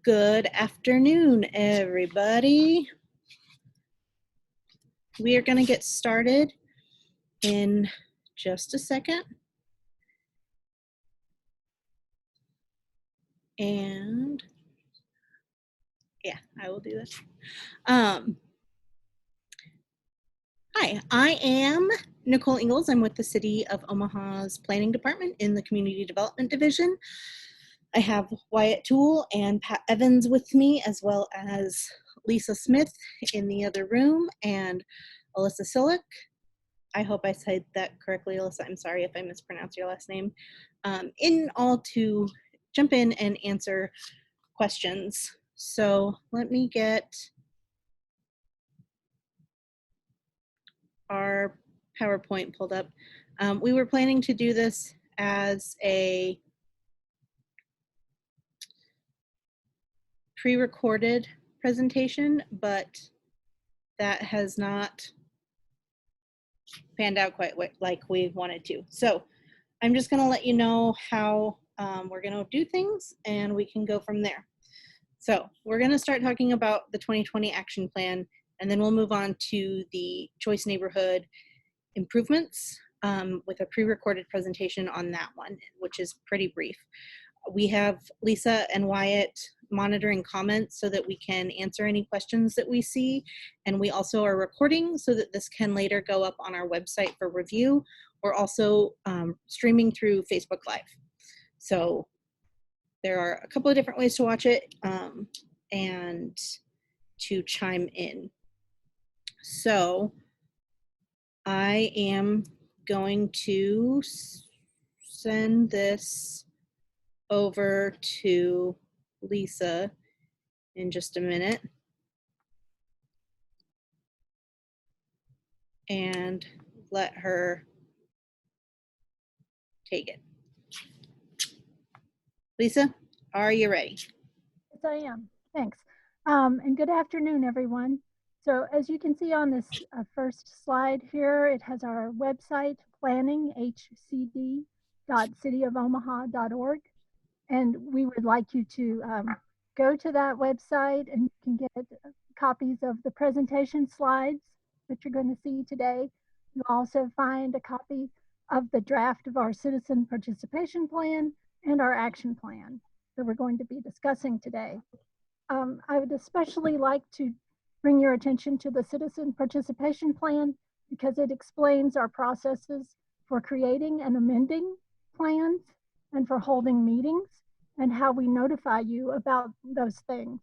Good afternoon, everybody. We are going to get started in just a second. And yeah, I will do this. Hi, I am Nicole Ingalls. I'm with the City of Omaha's Planning Department in the Community Development Division. I have Wyatt Toole and Pat Evans with me, as well as Lisa Smith in the other room and Alyssa Sillick. I hope I said that correctly, Alyssa. I'm sorry if I mispronounced your last name. In all to jump in and answer questions. So let me get our PowerPoint pulled up. We were planning to do this as a pre-recorded presentation, but that has not panned out quite like we wanted to. So I'm just going to let you know how we're going to do things, and we can go from there. So we're going to start talking about the 2020 action plan, and then we'll move on to the choice neighborhood improvements with a pre-recorded presentation on that one, which is pretty brief. We have Lisa and Wyatt monitoring comments so that we can answer any questions that we see. And we also are recording so that this can later go up on our website for review. We're also streaming through Facebook Live. So there are a couple of different ways to watch it and to chime in. So I am going to send this over to Lisa in just a minute and let her take it. Lisa, are you ready? Yes, I am. Thanks. And good afternoon, everyone. So as you can see on this first slide here, it has our website, planninghcd.cityofomaha.org. And we would like you to go to that website, and you can get copies of the presentation slides that you're going to see today. You'll also find a copy of the draft of our citizen participation plan and our action plan that we're going to be discussing today. I would especially like to bring your attention to the citizen participation plan because it explains our processes for creating and amending plans and for holding meetings and how we notify you about those things.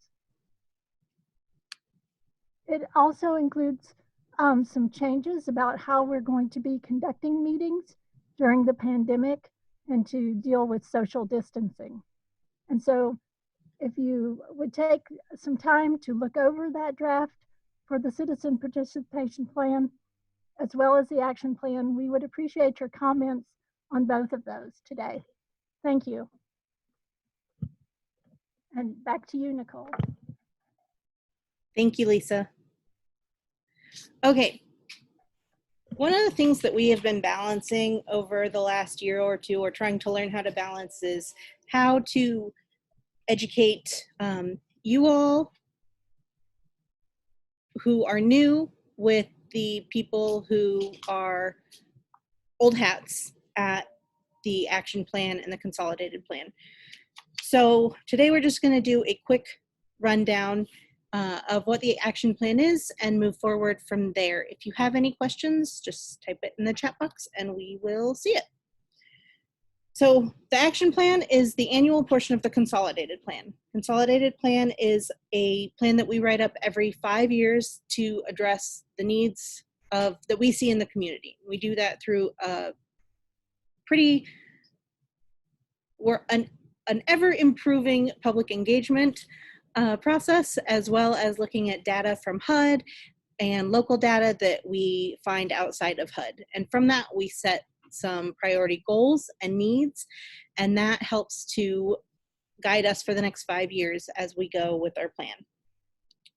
It also includes some changes about how we're going to be conducting meetings during the pandemic and to deal with social distancing. And so if you would take some time to look over that draft for the citizen participation plan, as well as the action plan, we would appreciate your comments on both of those today. Thank you. And back to you, Nicole. Thank you, Lisa. Okay. One of the things that we have been balancing over the last year or two, or trying to learn how to balance, is how to educate you all who are new with the people who are old hats at the action plan and the consolidated plan. So today we're just going to do a quick rundown of what the action plan is and move forward from there. If you have any questions, just type it in the chat box and we will see it. So the action plan is the annual portion of the consolidated plan. Consolidated plan is a plan that we write up every 5 years to address the needs that we see in the community. We do that through an ever-improving public engagement process, as well as looking at data from HUD and local data that we find outside of HUD. And from that, we set some priority goals and needs, and that helps to guide us for the next 5 years as we go with our plan.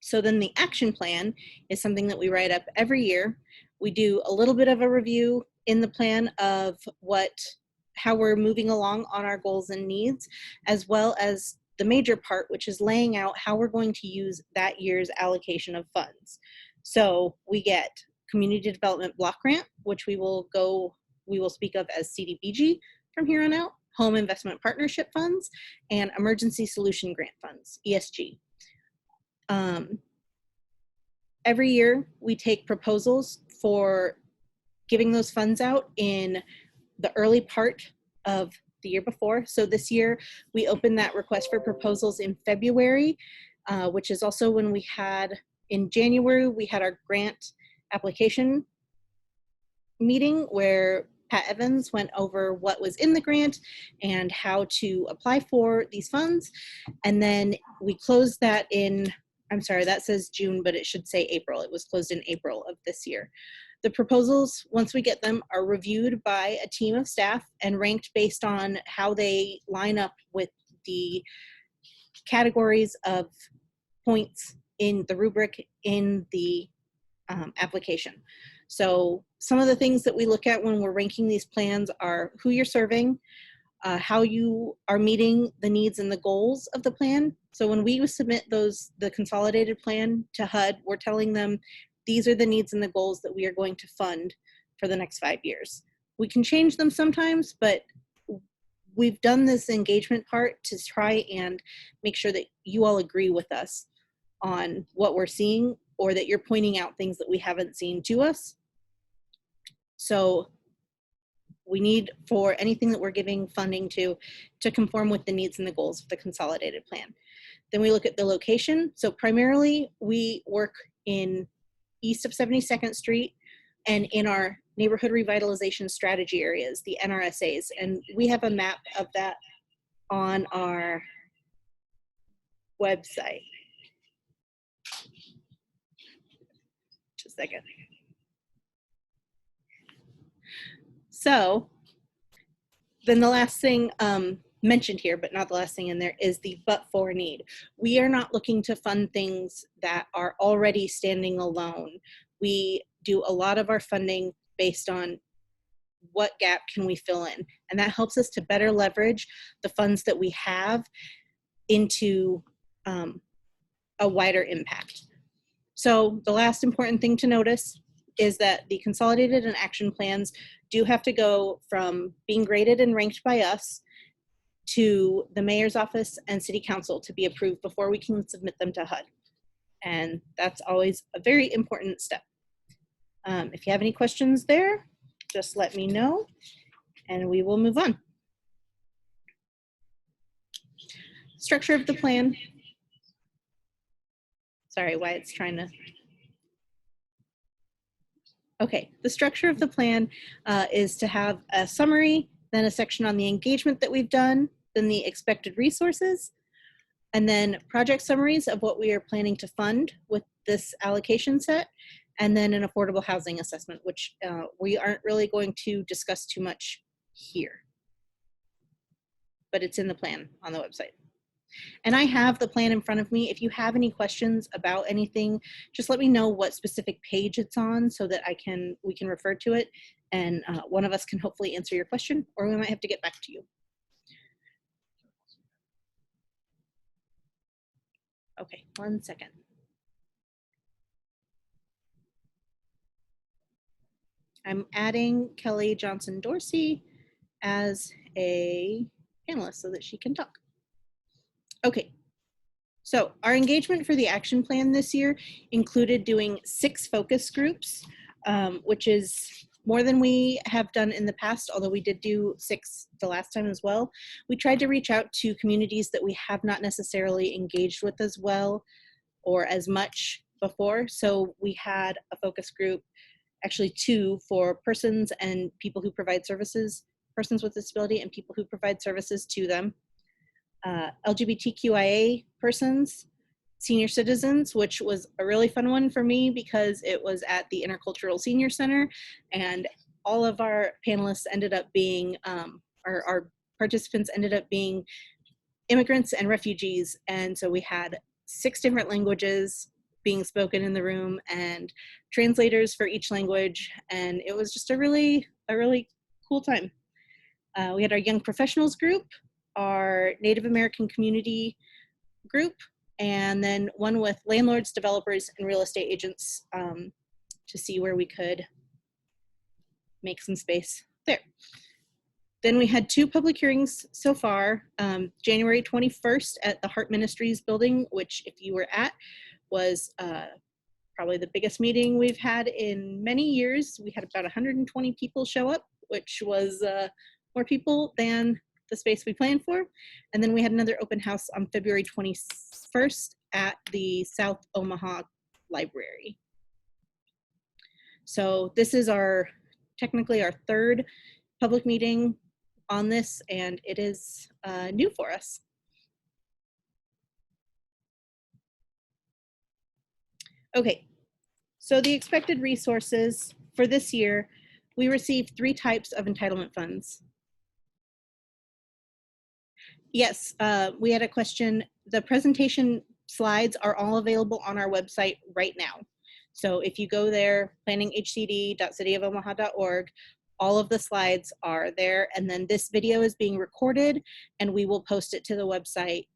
So then the action plan is something that we write up every year. We do a little bit of a review in the plan of how we're moving along on our goals and needs, as well as the major part, which is laying out how we're going to use that year's allocation of funds. So we get Community Development Block Grant, which we will speak of as CDBG from here on out, Home Investment Partnership Funds, and Emergency Solution Grant Funds, ESG. Every year we take proposals for giving those funds out in the early part of the year before. So this year we opened that request for proposals in February, which is also when we had, in January, we had our grant application meeting where Pat Evans went over what was in the grant and how to apply for these funds. And then we closed that in, I'm sorry, that says June, but it should say April. It was closed in April of this year. The proposals, once we get them, are reviewed by a team of staff and ranked based on how they line up with the categories of points in the rubric in the application. So some of the things that we look at when we're ranking these plans are who you're serving, how you are meeting the needs and the goals of the plan. So when we submit the consolidated plan to HUD, we're telling them these are the needs and the goals that we are going to fund for the next 5 years. We can change them sometimes, but we've done this engagement part to try and make sure that you all agree with us on what we're seeing, or that you're pointing out things that we haven't seen to us. So we need for anything that we're giving funding to conform with the needs and the goals of the consolidated plan. Then we look at the location. So primarily we work in east of 72nd Street and in our neighborhood revitalization strategy areas, the NRSAs. And we have a map of that on our website. Just a second. So then the last thing mentioned here, but not the last thing in there, is the but-for need. We are not looking to fund things that are already standing alone. We do a lot of our funding based on what gap can we fill in, and that helps us to better leverage the funds that we have into a wider impact. So the last important thing to notice is that the consolidated and action plans do have to go from being graded and ranked by us to the mayor's office and city council to be approved before we can submit them to HUD. And that's always a very important step. If you have any questions there, just let me know and we will move on. Structure of the plan. Sorry, why it's trying to. Okay, the structure of the plan is to have a summary, then a section on the engagement that we've done, then the expected resources, and then project summaries of what we are planning to fund with this allocation set, and then an affordable housing assessment, which we aren't really going to discuss too much here, but it's in the plan on the website. And I have the plan in front of me. If you have any questions about anything, just let me know what specific page it's on so that we can refer to it, and one of us can hopefully answer your question, or we might have to get back to you. Okay, 1 second. I'm adding Kelly Johnson Dorsey as a panelist so that she can talk. Okay, so our engagement for the action plan this year included doing 6 focus groups, which is more than we have done in the past, although we did do 6 the last time as well. We tried to reach out to communities that we have not necessarily engaged with as well or as much before. So we had a focus group, actually 2, for persons and people who provide services, persons with disability and people who provide services to them. LGBTQIA persons, senior citizens, which was a really fun one for me because it was at the Intercultural Senior Center, and all of our panelists ended up being, our participants ended up being immigrants and refugees, and so we had 6 different languages being spoken in the room and translators for each language, and it was just a really cool time. We had our young professionals group, our Native American community group, and then one with landlords, developers, and real estate agents to see where we could make some space there. Then we had 2 public hearings so far. January 21st at the Heart Ministries building, which if you were at, was probably the biggest meeting we've had in many years. We had about 120 people show up, which was more people than the space we planned for. And then we had another open house on February 21st at the South Omaha Library. So this is technically our 3rd public meeting on this, and it is new for us. Okay, so the expected resources for this year, we received 3 types of entitlement funds. Yes, we had a question. The presentation slides are all available on our website right now. So if you go there, planninghcd.cityofomaha.org, all of the slides are there. And then this video is being recorded, and we will post it to the website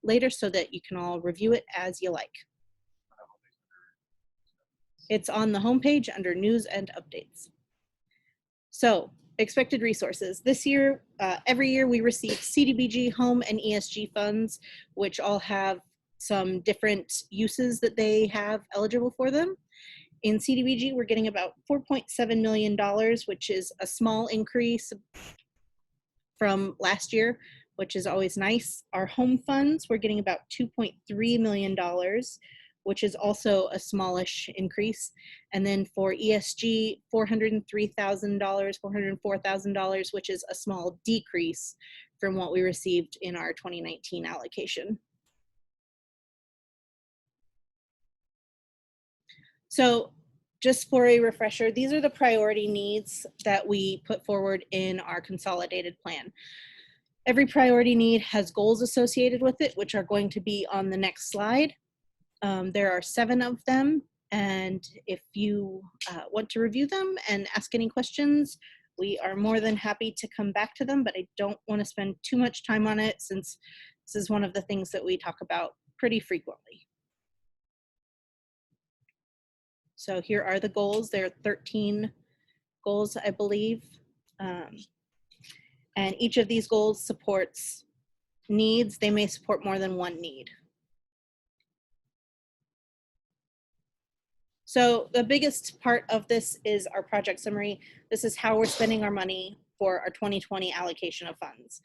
later so that you can all review it as you like. It's on the homepage under news and updates. So expected resources. This year, every year we receive CDBG, home, and ESG funds, which all have some different uses that they have eligible for them. In CDBG, we're getting about $4.7 million, which is a small increase from last year, which is always nice. Our home funds, we're getting about $2.3 million, which is also a smallish increase. And then for ESG, $403,000, $404,000, which is a small decrease from what we received in our 2019 allocation. So just for a refresher, these are the priority needs that we put forward in our consolidated plan. Every priority need has goals associated with it, which are going to be on the next slide. There are 7 of them, and if you want to review them and ask any questions, we are more than happy to come back to them, but I don't want to spend too much time on it since this is one of the things that we talk about pretty frequently. So here are the goals. There are 13 goals, I believe. And each of these goals supports needs. They may support more than one need. So the biggest part of this is our project summary. This is how we're spending our money for our 2020 allocation of funds.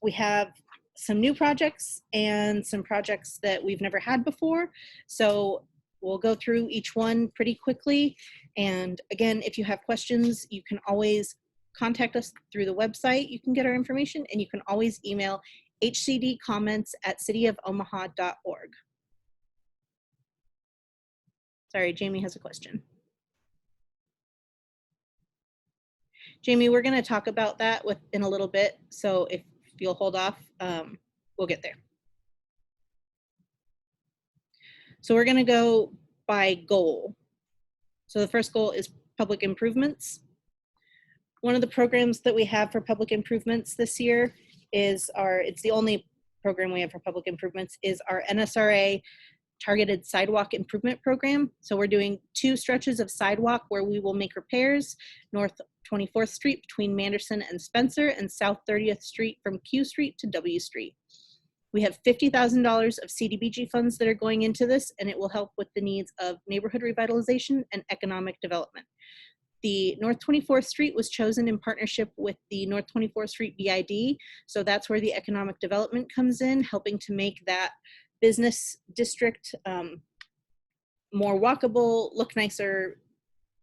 We have some new projects and some projects that we've never had before. So we'll go through each one pretty quickly. And again, if you have questions, you can always contact us through the website. You can get our information, and you can always email hcdcomments@cityofomaha.org. Sorry, Jamie has a question. Jamie, we're going to talk about that in a little bit. So if you'll hold off, we'll get there. So we're going to go by goal. So the first goal is public improvements. One of the programs that we have for public improvements this year is it's the only program we have for public improvements, is our NRSA targeted sidewalk improvement program. So we're doing 2 stretches of sidewalk where we will make repairs, North 24th Street between Manderson and Spencer, and South 30th Street from Q Street to W Street. We have $50,000 of CDBG funds that are going into this, and it will help with the needs of neighborhood revitalization and economic development. The North 24th Street was chosen in partnership with the North 24th Street BID, so that's where the economic development comes in, helping to make that business district more walkable, look nicer,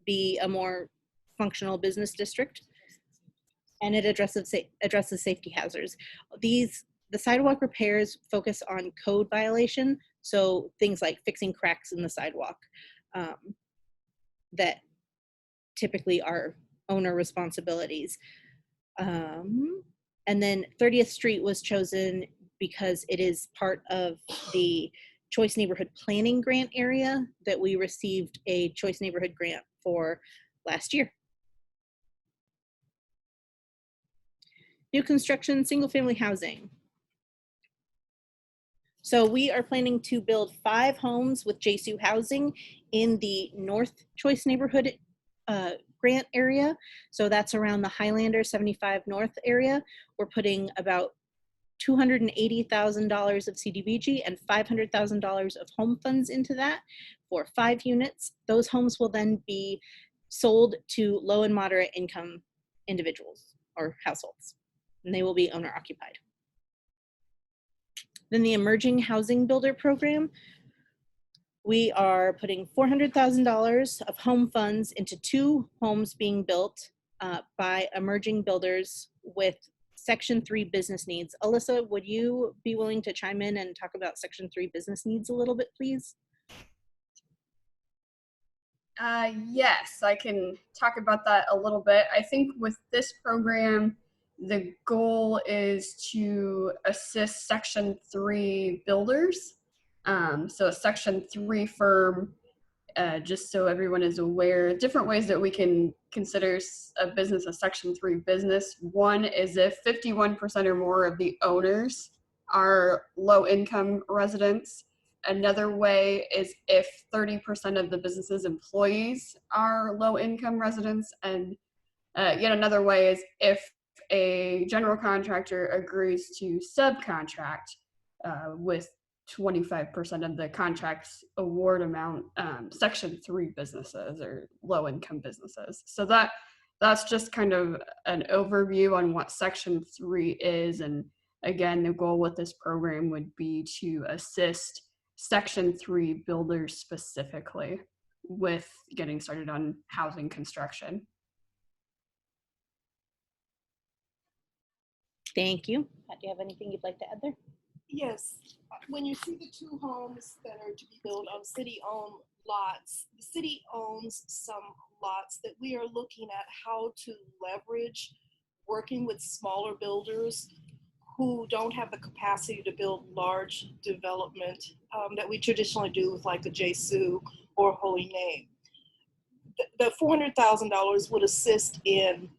be a more functional business district, and it addresses safety hazards. The sidewalk repairs focus on code violation, so things like fixing cracks in the sidewalk that typically are owner responsibilities. And then 30th Street was chosen because it is part of the Choice Neighborhood Planning Grant area that we received a Choice Neighborhood Grant for last year. New construction, single family housing. So we are planning to build 5 homes with JSU Housing in the North Choice neighborhood grant area. So that's around the Highlander 75 North area. We're putting about $280,000 of CDBG and $500,000 of home funds into that for 5 units. Those homes will then be sold to low and moderate income individuals or households, and they will be owner occupied. Then the Emerging Housing Builder Program, we are putting $400,000 of home funds into 2 homes being built by emerging builders with Section 3 business needs. Alyssa, would you be willing to chime in and talk about Section 3 business needs a little bit, please? Yes, I can talk about that a little bit. I think with this program, the goal is to assist Section 3 builders. So a Section 3 firm, just so everyone is aware, different ways that we can consider a business a Section 3 business. One is if 51% or more of the owners are low-income residents. Another way is if 30% of the business's employees are low-income residents. And yet another way is if a general contractor agrees to subcontract with 25% of the contract's award amount, Section 3 businesses or low-income businesses. So that's just kind of an overview on what Section 3 is. And again, the goal with this program would be to assist Section 3 builders specifically with getting started on housing construction. Thank you. Pat, do you have anything you'd like to add there? Yes, when you see the 2 homes that are to be built on city-owned lots, the city owns some lots that we are looking at how to leverage working with smaller builders who don't have the capacity to build large development that we traditionally do with like a JSU or Holy Name. The $400,000 would assist in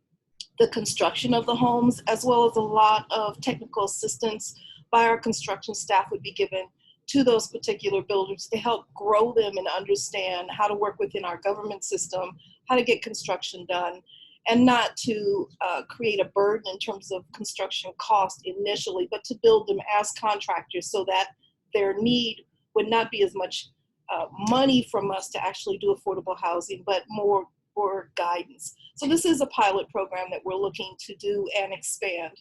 the construction of the homes, as well as a lot of technical assistance by our construction staff would be given to those particular builders to help grow them and understand how to work within our government system, how to get construction done, and not to create a burden in terms of construction cost initially, but to build them as contractors so that their need would not be as much money from us to actually do affordable housing, but more for guidance. So this is a pilot program that we're looking to do and expand,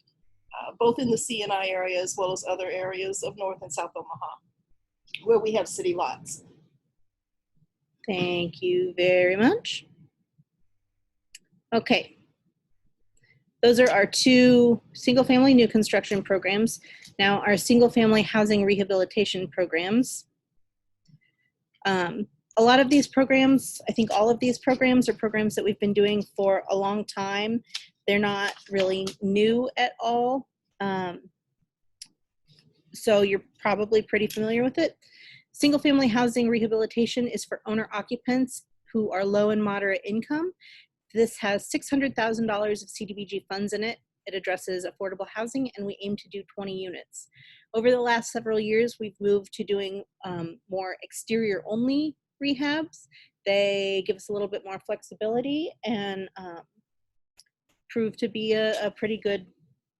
both in the C&I area as well as other areas of North and South Omaha, where we have city lots. Thank you very much. Okay. Those are our 2 single-family new construction programs. Now our single-family housing rehabilitation programs. A lot of these programs, I think all of these programs are programs that we've been doing for a long time. They're not really new at all. So you're probably pretty familiar with it. Single family housing rehabilitation is for owner occupants who are low and moderate income. This has $600,000 of CDBG funds in it. It addresses affordable housing, and we aim to do 20 units. Over the last several years, we've moved to doing more exterior only rehabs. They give us a little bit more flexibility and prove to be a pretty good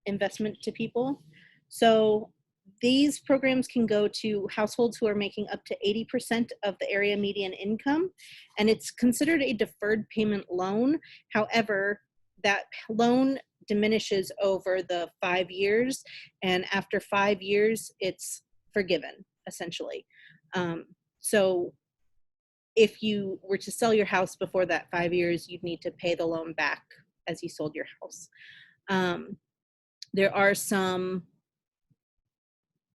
investment to people. So these programs can go to households who are making up to 80% of the area median income, and it's considered a deferred payment loan. However, that loan diminishes over the 5 years, and after 5 years, it's forgiven, essentially. So if you were to sell your house before that 5 years, you'd need to pay the loan back as you sold your house. There are some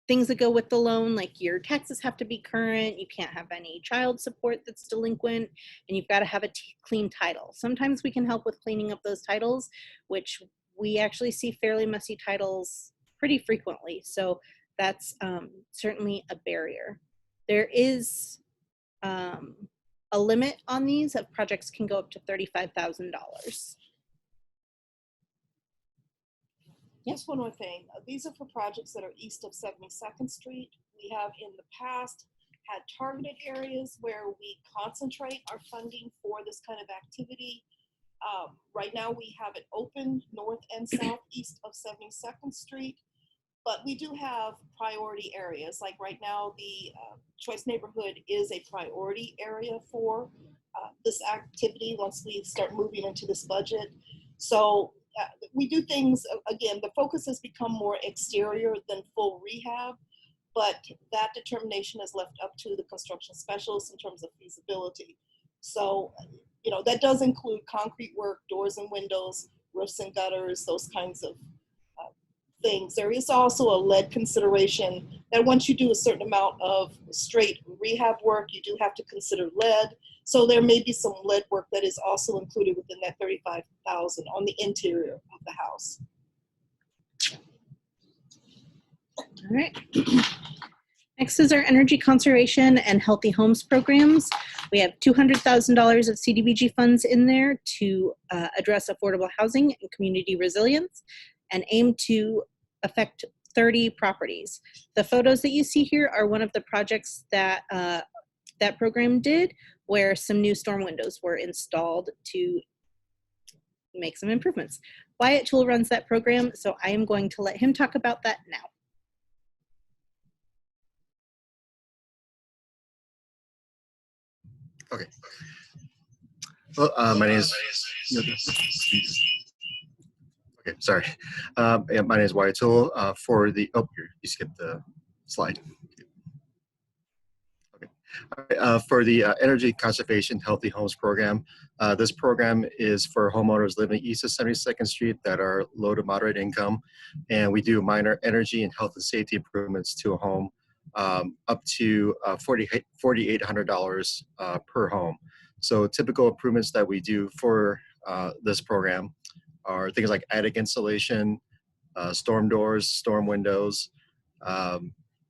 things that go with the loan, like your taxes have to be current, you can't have any child support that's delinquent, and you've got to have a clean title. Sometimes we can help with cleaning up those titles, which we actually see fairly messy titles pretty frequently. So that's certainly a barrier. There is a limit on these of projects can go up to $35,000. Just one more thing. These are for projects that are east of 72nd Street. We have in the past had targeted areas where we concentrate our funding for this kind of activity. Right now we have it open north and south east of 72nd Street, but we do have priority areas. Like right now, the Choice neighborhood is a priority area for this activity once we start moving into this budget. So we do things, again, the focus has become more exterior than full rehab, but that determination is left up to the construction specialists in terms of feasibility. So, you know, that does include concrete work, doors and windows, roofs and gutters, those kinds of things. There is also a lead consideration that once you do a certain amount of straight rehab work, you do have to consider lead. So there may be some lead work that is also included within that $35,000 on the interior of the house. All right. Next is our energy conservation and healthy homes programs. We have $200,000 of CDBG funds in there to address affordable housing and community resilience, and aim to affect 30 properties. The photos that you see here are one of the projects that that program did, where some new storm windows were installed to make some improvements. Wyatt Toole runs that program, so I am going to let him talk about that now. Okay. Well, my name is. Okay, sorry. Yeah, my name is Wyatt Toole. For the you skipped the slide. Okay. For the Energy Conservation Healthy Homes program, this program is for homeowners living east of 72nd Street that are low to moderate income, and we do minor energy and health and safety improvements to a home, up to $4,800 per home. So typical improvements that we do for this program are things like attic insulation, storm doors, storm windows.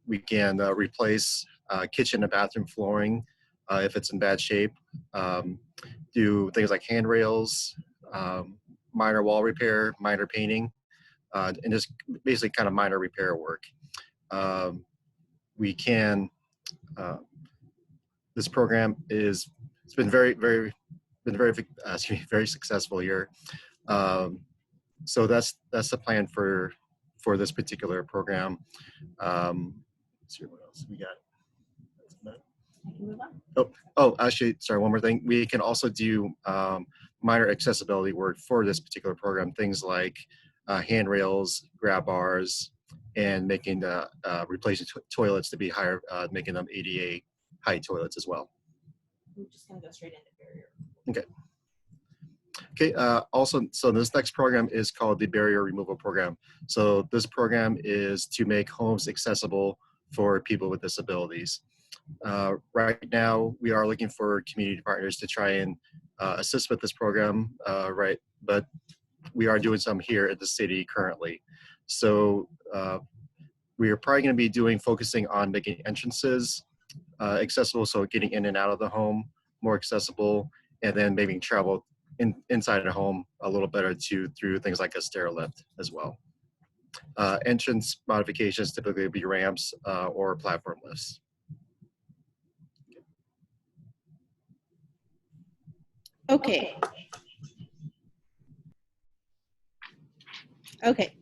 We can replace kitchen and bathroom flooring if it's in bad shape. Do things like handrails, minor wall repair, minor painting, and just basically kind of minor repair work. We can, this program it's been very successful here. So that's the plan for this particular program. Let's see what else we got. Oh, actually, sorry, one more thing. We can also do minor accessibility work for this particular program, things like handrails, grab bars, and making replacing toilets to be higher, making them ADA height toilets as well. I'm just gonna go straight into barrier. Okay. Okay, also, so this next program is called the Barrier Removal Program. So this program is to make homes accessible for people with disabilities. Right now, we are looking for community partners to try and assist with this program, right? But we are doing some here at the city currently. So we are probably going to be focusing on making entrances accessible, so getting in and out of the home more accessible, and then maybe travel inside a home a little better through things like a stair lift as well. Entrance modifications typically would be ramps or platform lifts. Okay. Okay.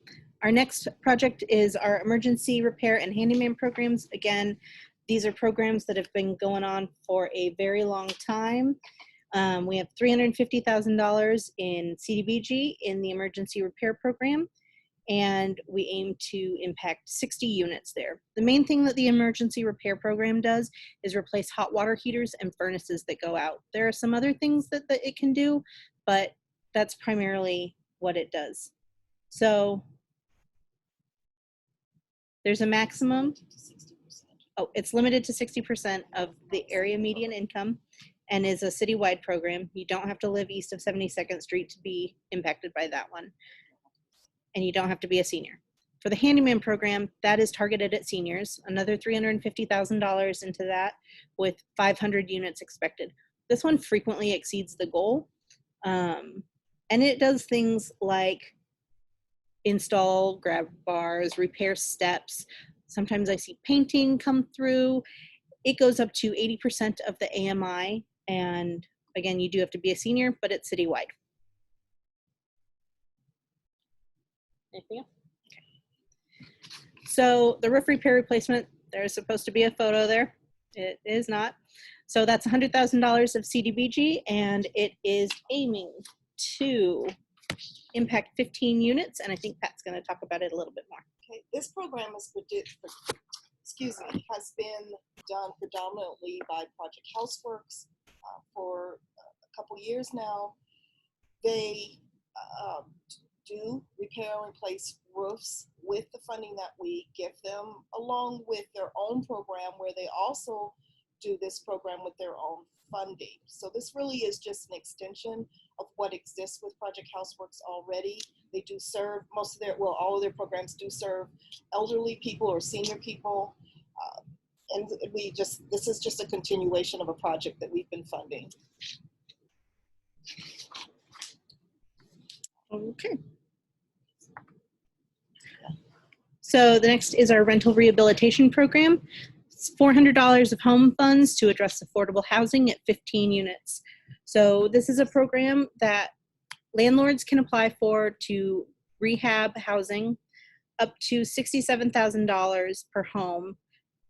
Our next project is our emergency repair and handyman programs. Again, these are programs that have been going on for a very long time. We have $350,000 in CDBG in the emergency repair program, and we aim to impact 60 units there. The main thing that the emergency repair program does is replace hot water heaters and furnaces that go out. There are some other things that it can do, but that's primarily what it does. So there's a maximum, it's limited to 60% of the area median income and is a citywide program. You don't have to live east of 72nd Street to be impacted by that one. And you don't have to be a senior. For the handyman program, that is targeted at seniors, another $350,000 into that with 500 units expected. This one frequently exceeds the goal. And it does things like install grab bars, repair steps, Sometimes I see painting come through. It goes up to 80% of the AMI. And again, you do have to be a senior, but it's citywide. Anything else? Okay. So the roof repair replacement, there's supposed to be a photo there. It is not. So that's $100,000 of CDBG, and it is aiming to impact 15 units. And I think Pat's going to talk about it a little bit more. Okay, this program is has been done predominantly by Project Houseworks for a couple years now. They do repair and replace roofs with the funding that we give them, along with their own program where they also do this program with their own funding. So this really is just an extension of what exists with Project Houseworks already. They do serve most of their, well, all of their programs do serve elderly people or senior people. And this is just a continuation of a project that we've been funding. Okay. So the next is our rental rehabilitation program. It's $400 of home funds to address affordable housing at 15 units. So this is a program that landlords can apply for to rehab housing up to $67,000 per home,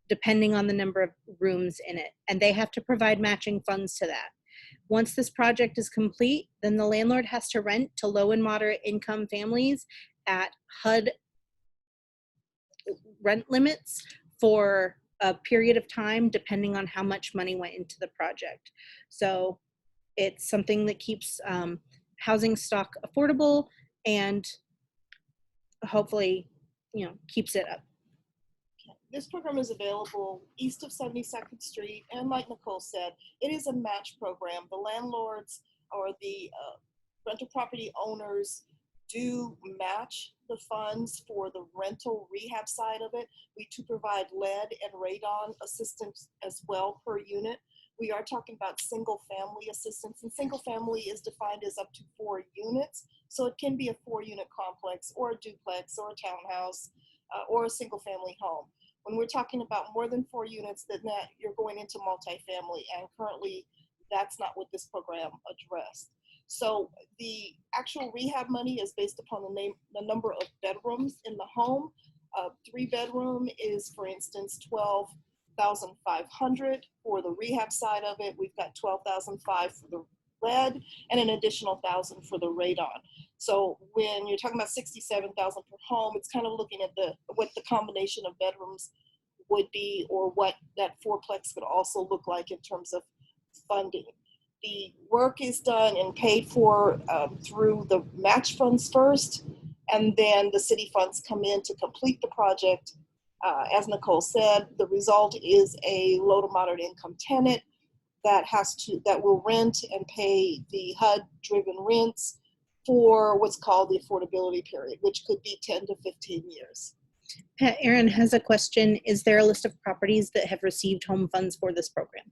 depending on the number of rooms in it. And they have to provide matching funds to that. Once this project is complete, then the landlord has to rent to low and moderate income families at HUD rent limits for a period of time, depending on how much money went into the project. So it's something that keeps housing stock affordable and hopefully, keeps it up. This program is available east of 72nd Street, and like Nicole said, it is a match program. The landlords or the rental property owners do match the funds for the rental rehab side of it. We do provide lead and radon assistance as well per unit. We are talking about single family assistance, and single family is defined as up to 4 units. So it can be a 4-unit complex or a duplex or a townhouse or a single family home. When we're talking about more than 4 units, then that you're going into multifamily, and currently that's not what this program addressed. So the actual rehab money is based upon the number of bedrooms in the home. 3-bedroom is, for instance, $12,500 for the rehab side of it. We've got $12,500 for the lead and an additional $1,000 for the radon. So when you're talking about $67,000 per home, it's kind of looking at what the combination of bedrooms would be, or what that fourplex could also look like in terms of funding. The work is done and paid for through the match funds first, and then the city funds come in to complete the project. As Nicole said, the result is a low to moderate income tenant that will rent and pay the HUD-driven rents for what's called the affordability period, which could be 10 to 15 years. Pat, Aaron has a question. Is there a list of properties that have received home funds for this program?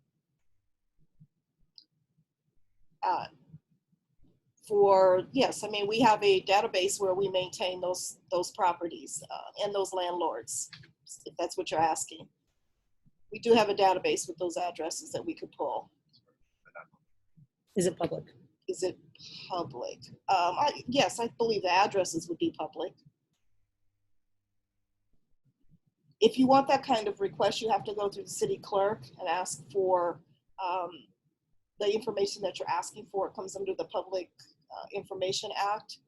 Yes, I mean, we have a database where we maintain those properties and those landlords, if that's what you're asking. We do have a database with those addresses that we could pull. Is it public? Is it public? Yes, I believe the addresses would be public. If you want that kind of request, you have to go through the city clerk and ask for the information that you're asking for. It comes under the Public Information Act.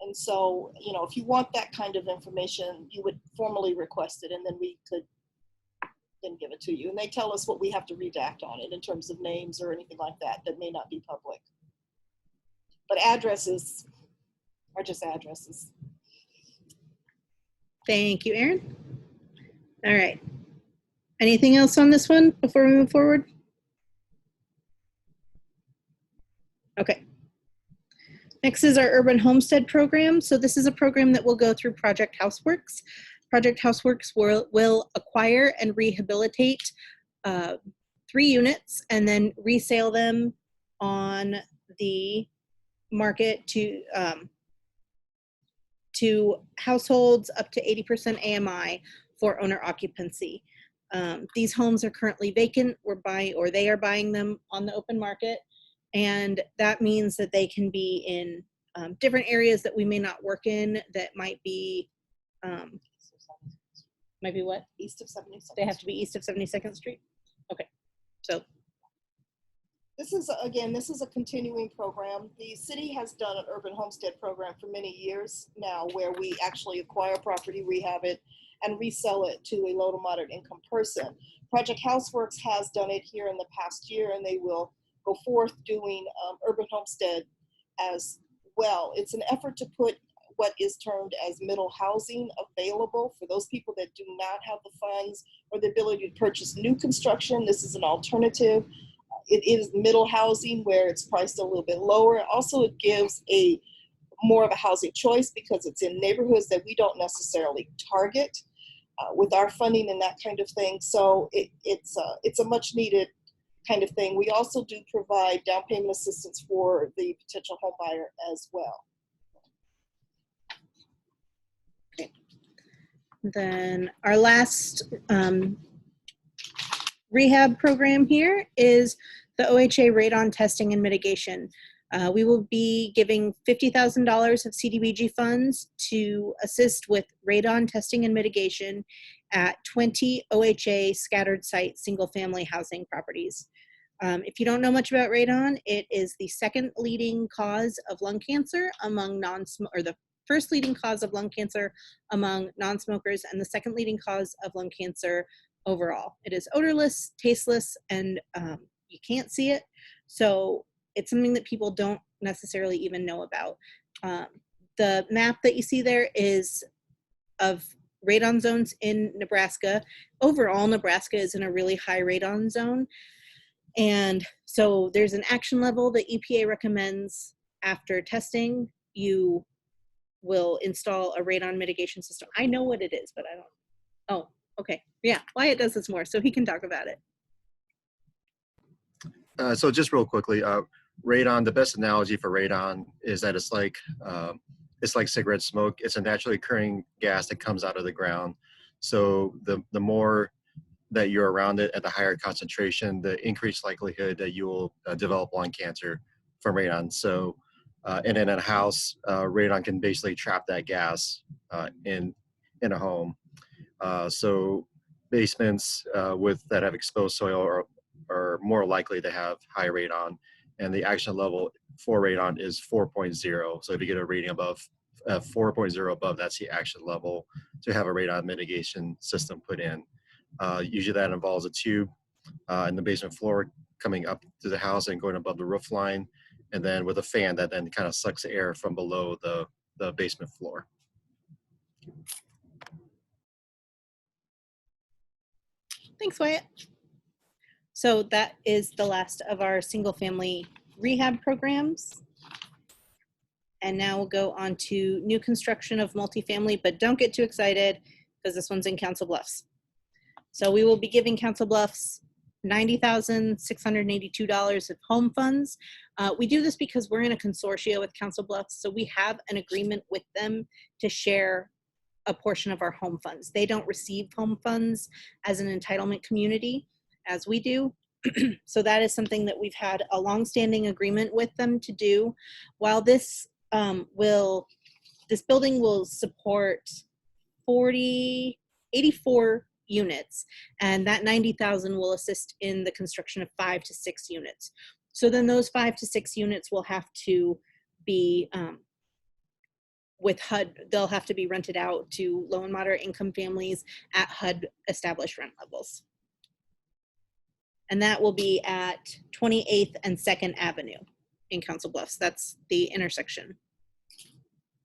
And so, if you want that kind of information, you would formally request it, and then we could then give it to you. And they tell us what we have to redact on it in terms of names or anything like that may not be public. But addresses are just addresses. Thank you, Aaron. All right. Anything else on this one before we move forward? Okay. Next is our Urban Homestead program. So this is a program that will go through Project Houseworks. Project Houseworks will acquire and rehabilitate 3 units and then resale them on the market to households up to 80% AMI for owner occupancy. These homes are currently vacant. They are buying them on the open market. And that means that they can be in different areas that we may not work in, that might be what? East of 72nd. They have to be east of 72nd Street? Okay, so. This is a continuing program. The city has done an urban homestead program for many years now, where we actually acquire property, rehab it, and resell it to a low to moderate income person. Project Houseworks has done it here in the past year, and they will go forth doing urban homestead as well. It's an effort to put what is termed as middle housing available for those people that do not have the funds or the ability to purchase new construction. This is an alternative. It is middle housing where it's priced a little bit lower. Also, it gives more of a housing choice because it's in neighborhoods that we don't necessarily target with our funding and that kind of thing. So it's a much needed kind of thing. We also do provide down payment assistance for the potential home buyer as well. Okay. Then our last rehab program here is the OHA radon testing and mitigation. We will be giving $50,000 of CDBG funds to assist with radon testing and mitigation at 20 OHA scattered site single family housing properties. If you don't know much about radon, it is the second leading cause of lung cancer among the first leading cause of lung cancer among non-smokers, and the second leading cause of lung cancer overall. It is odorless, tasteless, and you can't see it. So it's something that people don't necessarily even know about. The map that you see there is of radon zones in Nebraska. Overall, Nebraska is in a really high radon zone. And so there's an action level that EPA recommends after testing. You will install a radon mitigation system. I know what it is, but I don't. Oh, okay. Yeah, Wyatt does this more, so he can talk about it. So just real quickly, radon, the best analogy for radon is that it's like cigarette smoke. It's a naturally occurring gas that comes out of the ground. So the more that you're around it at the higher concentration, the increased likelihood that you will develop lung cancer from radon. So, and in a house, radon can basically trap that gas in a home. So basements that have exposed soil are more likely to have high radon, and the action level for radon is 4.0. So if you get a rating above 4.0 above, that's the action level to have a radon mitigation system put in. Usually that involves a tube in the basement floor coming up to the house and going above the roof line, and then with a fan that then kind of sucks air from below the basement floor. Thanks, Wyatt. So that is the last of our single family rehab programs. And now we'll go on to new construction of multifamily, but don't get too excited because this one's in Council Bluffs. So we will be giving Council Bluffs $90,682 of home funds. We do this because we're in a consortia with Council Bluffs, so we have an agreement with them to share a portion of our home funds. They don't receive home funds as an entitlement community as we do. So that is something that we've had a longstanding agreement with them to do. While this building will support 84 units, and that 90,000 will assist in the construction of 5 to 6 units. So then those 5 to 6 units will have to be with HUD, they'll have to be rented out to low and moderate income families at HUD established rent levels. And that will be at 28th and 2nd Avenue in Council Bluffs. That's the intersection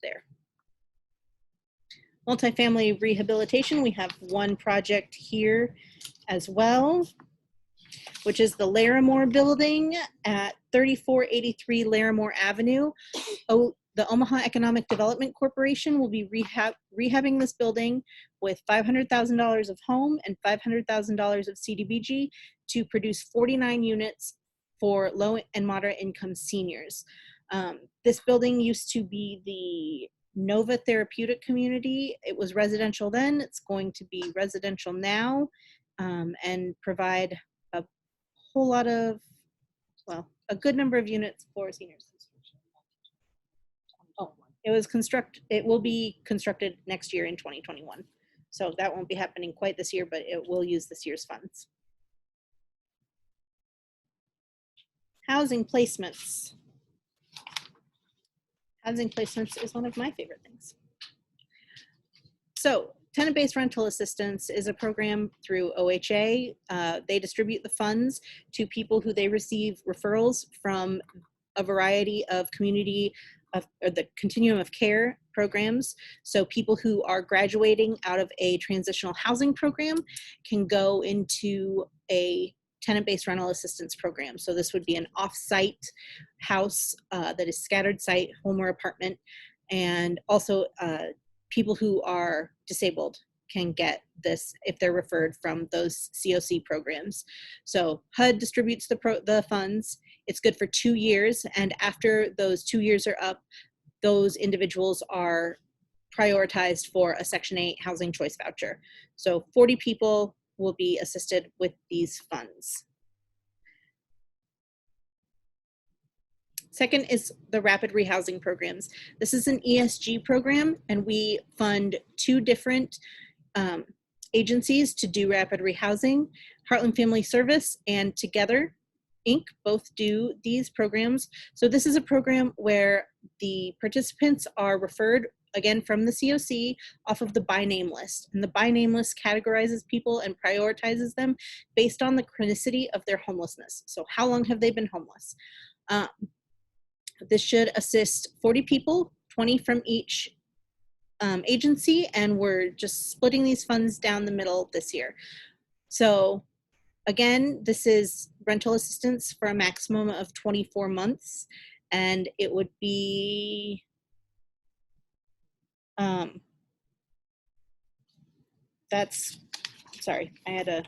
there. Multifamily rehabilitation, we have one project here as well, which is the LARIMORE building at 3483 LARIMORE Avenue. The Omaha Economic Development Corporation will be rehabbing this building with $500,000 of home and $500,000 of CDBG to produce 49 units for low and moderate income seniors. This building used to be the Nova Therapeutic Community. It was residential then, it's going to be residential now, and provide a whole lot of, well, a good number of units for seniors. Oh, it will be constructed next year in 2021. So that won't be happening quite this year, but it will use this year's funds. Housing placements. Housing placements is one of my favorite things. So tenant-based rental assistance is a program through OHA. They distribute the funds to people who they receive referrals from a variety of community or the continuum of care programs. So people who are graduating out of a transitional housing program can go into a tenant-based rental assistance program. So this would be an off-site house that is scattered site, home or apartment, and also people who are disabled can get this if they're referred from those COC programs. So HUD distributes the funds. It's good for 2 years, and after those 2 years are up, those individuals are prioritized for a Section 8 housing choice voucher. So 40 people will be assisted with these funds. Second is the rapid rehousing programs. This is an ESG program, and we fund 2 different agencies to do rapid rehousing. Heartland Family Service and Together Inc. both do these programs. So this is a program where the participants are referred, again, from the COC off of the by name list. And the by name list categorizes people and prioritizes them based on the chronicity of their homelessness. So how long have they been homeless? This should assist 40 people, 20 from each agency, and we're just splitting these funds down the middle this year. So again, this is rental assistance for a maximum of 24 months, and it would be sorry, I had a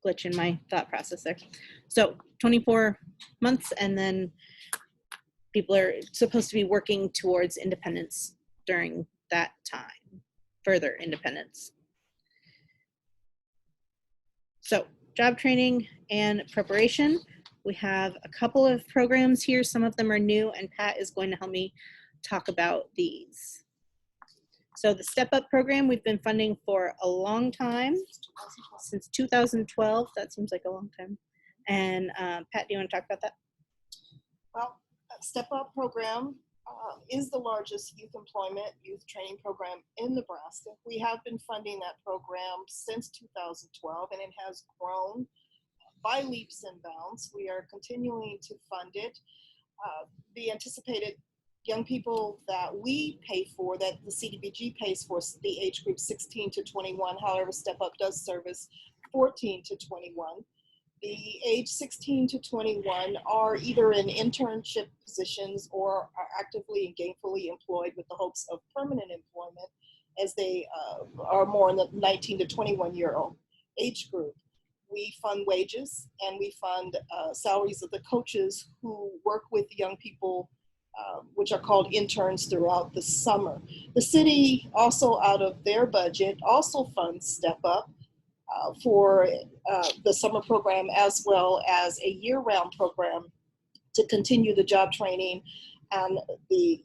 glitch in my thought process there. So 24 months, and then people are supposed to be working towards independence during that time, further independence. So job training and preparation. We have a couple of programs here. Some of them are new, and Pat is going to help me talk about these. So the Step Up program we've been funding for a long time, since 2012. That seems like a long time. And Pat, do you want to talk about that? Well, Step Up program is the largest youth employment, youth training program in Nebraska. We have been funding that program since 2012, and it has grown by leaps and bounds. We are continuing to fund it. The anticipated young people that we pay for, that the CDBG pays for, the age group 16 to 21. However, Step Up does service 14 to 21. The age 16 to 21 are either in internship positions or are actively and gainfully employed with the hopes of permanent employment, as they are more in the 19 to 21-year-old age group. We fund wages, and we fund salaries of the coaches who work with young people, which are called interns, throughout the summer. The city also, out of their budget, also funds Step Up for the summer program, as well as a year-round program to continue the job training and the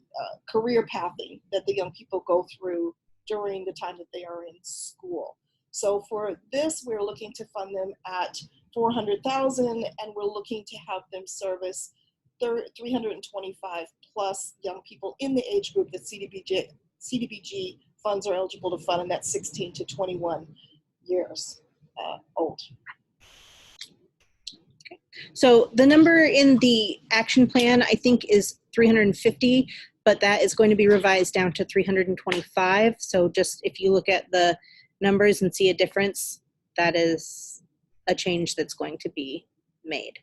career pathing that the young people go through during the time that they are in school. So for this, we're looking to fund them at $400,000, and we're looking to have them service 325 plus young people in the age group that CDBG funds are eligible to fund, and that's 16 to 21 years old. Okay. So the number in the action plan, I think, is 350, but that is going to be revised down to 325. So just if you look at the numbers and see a difference, that is a change that's going to be made.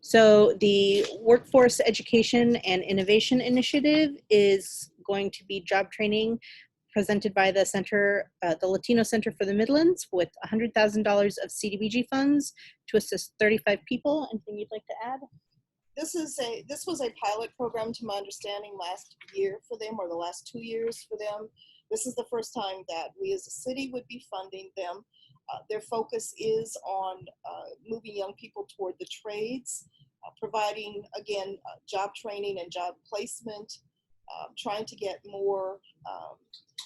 So the Workforce Education and Innovation Initiative is going to be job training presented by the center, the Latino Center for the Midlands, with $100,000 of CDBG funds to assist 35 people. Anything you'd like to add? this was a pilot program, to my understanding, last year for them, or the last 2 years for them. This is the first time that we as a city would be funding them. Their focus is on moving young people toward the trades, providing, again, job training and job placement, trying to get more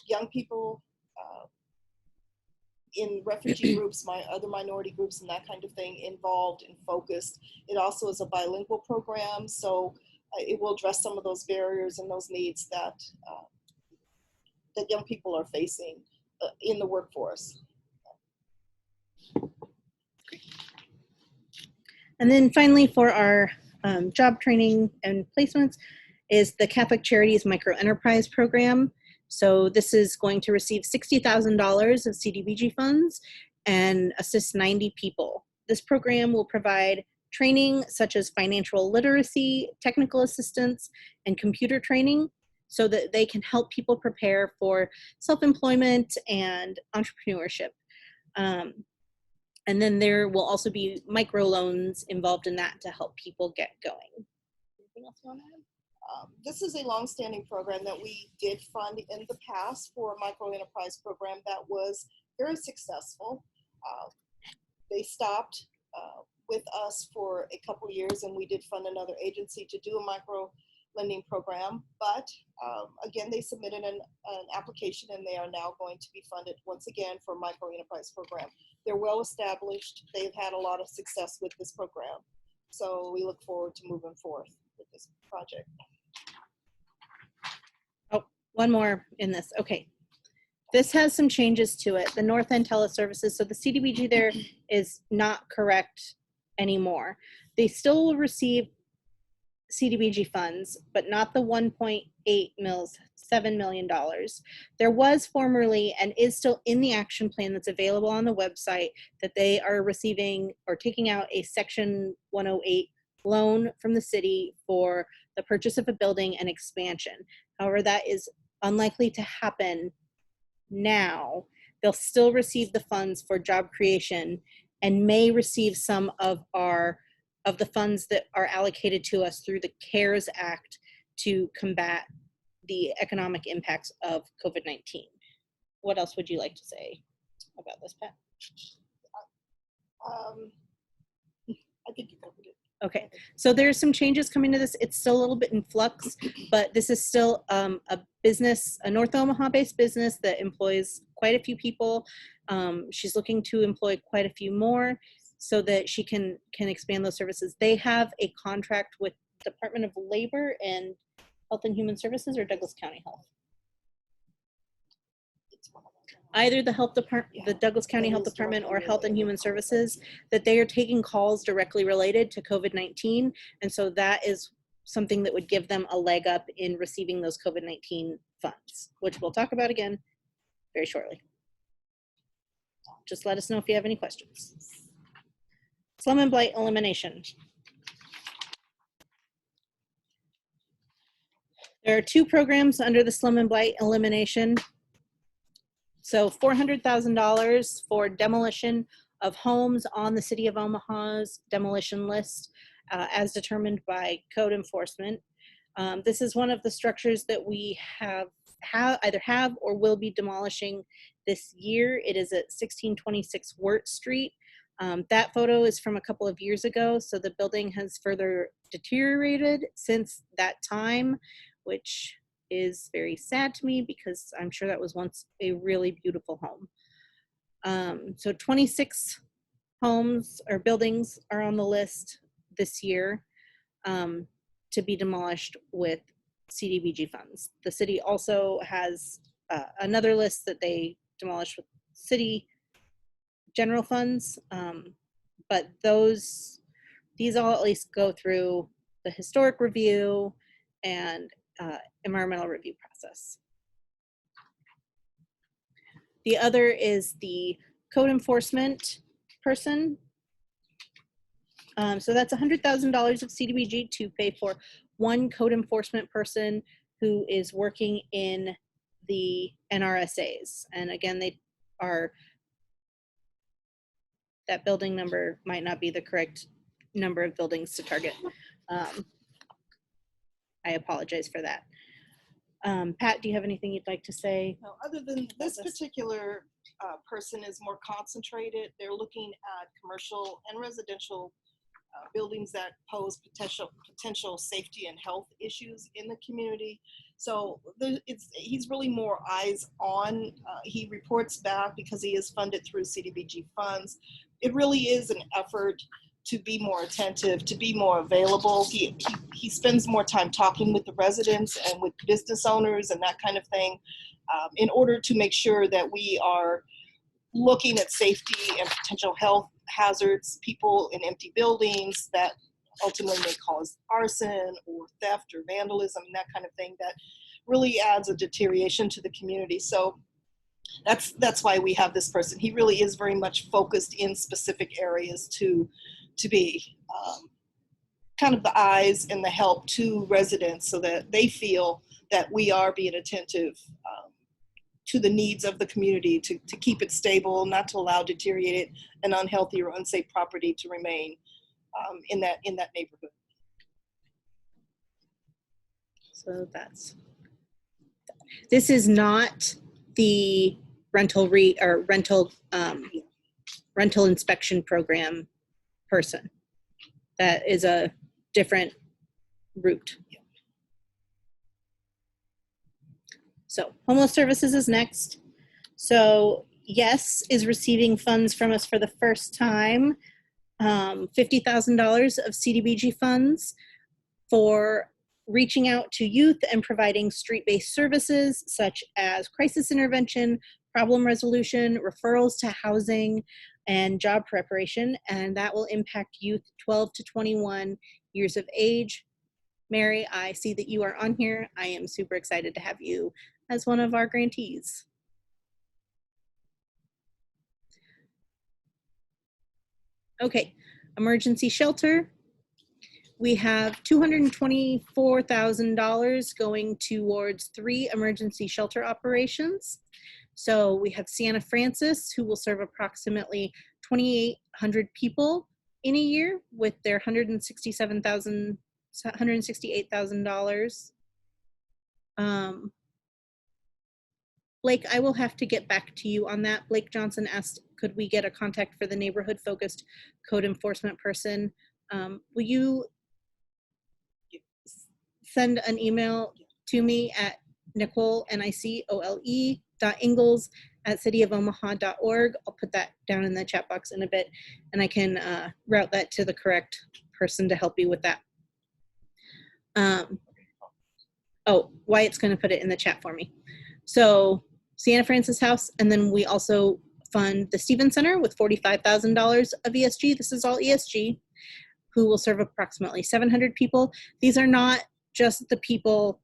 young people in refugee groups, other minority groups, and that kind of thing involved and focused. It also is a bilingual program, so it will address some of those barriers and those needs that that young people are facing in the workforce. And then finally, for our job training and placements is the Catholic Charities Microenterprise Program. So this is going to receive $60,000 of CDBG funds and assist 90 people. This program will provide training such as financial literacy, technical assistance, and computer training so that they can help people prepare for self-employment and entrepreneurship. And then there will also be microloans involved in that to help people get going. Anything else you want to add? This is a long-standing program that we did fund in the past for a micro-enterprise program that was very successful. They stopped with us for a couple years, and we did fund another agency to do a micro lending program. But again, they submitted an application, and they are now going to be funded once again for a micro-enterprise program. They're well established. They've had a lot of success with this program. So we look forward to moving forth with this project. Oh, one more in this. Okay. This has some changes to it. The North End Teleservices, so the CDBG there is not correct anymore. They still will receive CDBG funds, but not the $1.7 million. There was formerly and is still in the action plan that's available on the website that they are receiving or taking out a Section 108 loan from the city for the purchase of a building and expansion. However, that is unlikely to happen now. They'll still receive the funds for job creation and may receive some of the funds that are allocated to us through the CARES Act to combat the economic impacts of COVID-19. What else would you like to say about this, Pat? I think you covered it. Okay, so there's some changes coming to this. It's still a little bit in flux, but this is still a business, a North Omaha-based business that employs quite a few people. She's looking to employ quite a few more so that she can expand those services. They have a contract with Department of Labor and Health and Human Services or Douglas County Health. Either the health department, the Douglas County Health Department or Health and Human Services, that they are taking calls directly related to COVID-19. And so that is something that would give them a leg up in receiving those COVID-19 funds, which we'll talk about again very shortly. Just let us know if you have any questions. Slum and blight elimination. There are two programs under the slum and blight elimination. So $400,000 for demolition of homes on the City of Omaha's demolition list as determined by code enforcement. This is one of the structures that we either have or will be demolishing this year. It is at 1626 Wirt Street. That photo is from a couple of years ago, so the building has further deteriorated since that time, which is very sad to me because I'm sure that was once a really beautiful home. So 26 homes or buildings are on the list this year to be demolished with CDBG funds. The city also has another list that they demolished with city general funds, but these all at least go through the historic review and environmental review process. The other is the code enforcement person. So that's $100,000 of CDBG to pay for one code enforcement person who is working in the NRSAs. And again, that building number might not be the correct number of buildings to target. I apologize for that. Pat, do you have anything you'd like to say? No, other than this particular person is more concentrated. They're looking at commercial and residential buildings that pose potential safety and health issues in the community. So he's really more eyes on. He reports back because he is funded through CDBG funds. It really is an effort to be more attentive, to be more available. He spends more time talking with the residents and with business owners and that kind of thing, in order to make sure that we are looking at safety and potential health hazards, people in empty buildings that ultimately may cause arson or theft or vandalism and that kind of thing that really adds a deterioration to the community. So that's why we have this person. He really is very much focused in specific areas to be kind of the eyes and the help to residents so that they feel that we are being attentive to the needs of the community to keep it stable, not to allow deteriorated and unhealthy or unsafe property to remain in that neighborhood. So this is not the rental inspection program person. That is a different route. So Homeless Services is next. So Yes is receiving funds from us for the first time, $50,000 of CDBG funds for reaching out to youth and providing street-based services such as crisis intervention, problem resolution, referrals to housing, and job preparation. And that will impact youth 12 to 21 years of age. Mary, I see that you are on here. I am super excited to have you as one of our grantees. Okay, emergency shelter. We have $224,000 going towards 3 emergency shelter operations. So we have Sienna Francis, who will serve approximately 2,800 people in a year with their $168,000. Blake, I will have to get back to you on that. Blake Johnson asked, could we get a contact for the neighborhood-focused code enforcement person? Will you send an email to me at Nicole, NICOLE.Ingalls@cityofomaha.org. I'll put that down in the chat box in a bit, and I can route that to the correct person to help you with that. Oh, Wyatt's going to put it in the chat for me. So Sienna Francis House, and then we also fund the Stevens Center with $45,000 of ESG. This is all ESG, who will serve approximately 700 people. These are not just the people,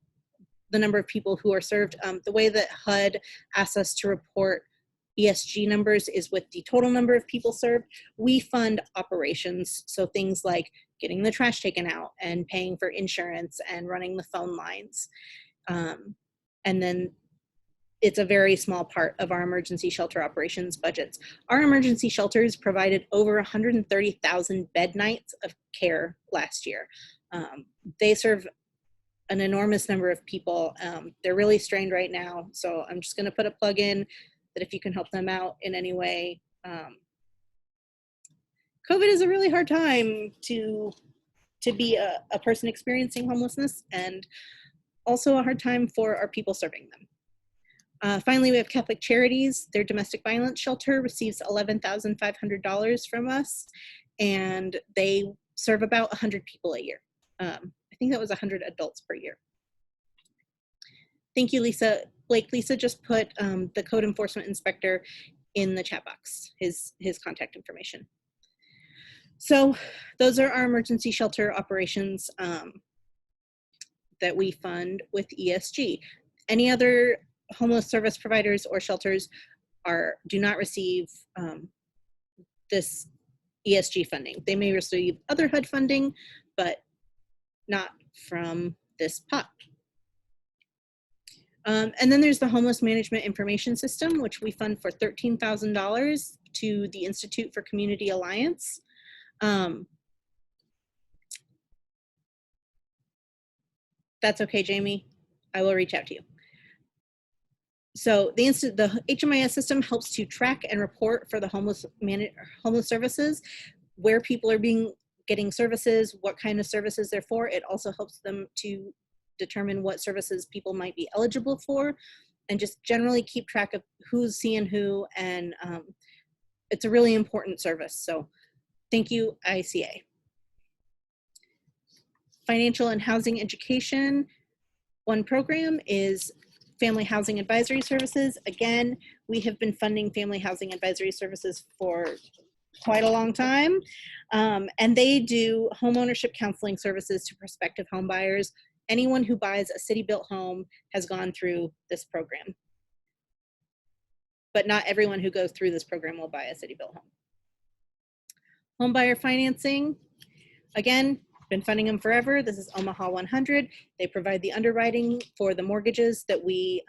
the number of people who are served. The way that HUD asks us to report ESG numbers is with the total number of people served. We fund operations, so things like getting the trash taken out and paying for insurance and running the phone lines. And then it's a very small part of our emergency shelter operations budgets. Our emergency shelters provided over 130,000 bed nights of care last year. They serve an enormous number of people. They're really strained right now, so I'm just gonna put a plug in that if you can help them out in any way. COVID is a really hard time to be a person experiencing homelessness, and also a hard time for our people serving them. Finally, we have Catholic Charities. Their domestic violence shelter receives $11,500 from us, and they serve about 100 people a year. I think that was 100 adults per year. Thank you, Lisa. Blake, Lisa just put the code enforcement inspector in the chat box, his contact information. So those are our emergency shelter operations that we fund with ESG. Any other homeless service providers or shelters do not receive this ESG funding. They may receive other HUD funding, but not from this pot. And then there's the Homeless Management Information System, which we fund for $13,000 to the Institute for Community Alliance. That's okay, Jamie. I will reach out to you. So the HMIS system helps to track and report for the homeless services, where people are getting services, what kind of services they're for. It also helps them to determine what services people might be eligible for, and just generally keep track of who's seeing who. And it's a really important service. So thank you, ICA. Financial and housing education. One program is Family Housing Advisory Services. Again, we have been funding Family Housing Advisory Services for quite a long time. And they do home ownership counseling services to prospective home buyers. Anyone who buys a city-built home has gone through this program. But not everyone who goes through this program will buy a city-built home. Home buyer financing, again, been funding them forever. This is Omaha 100. They provide the underwriting for the mortgages that we,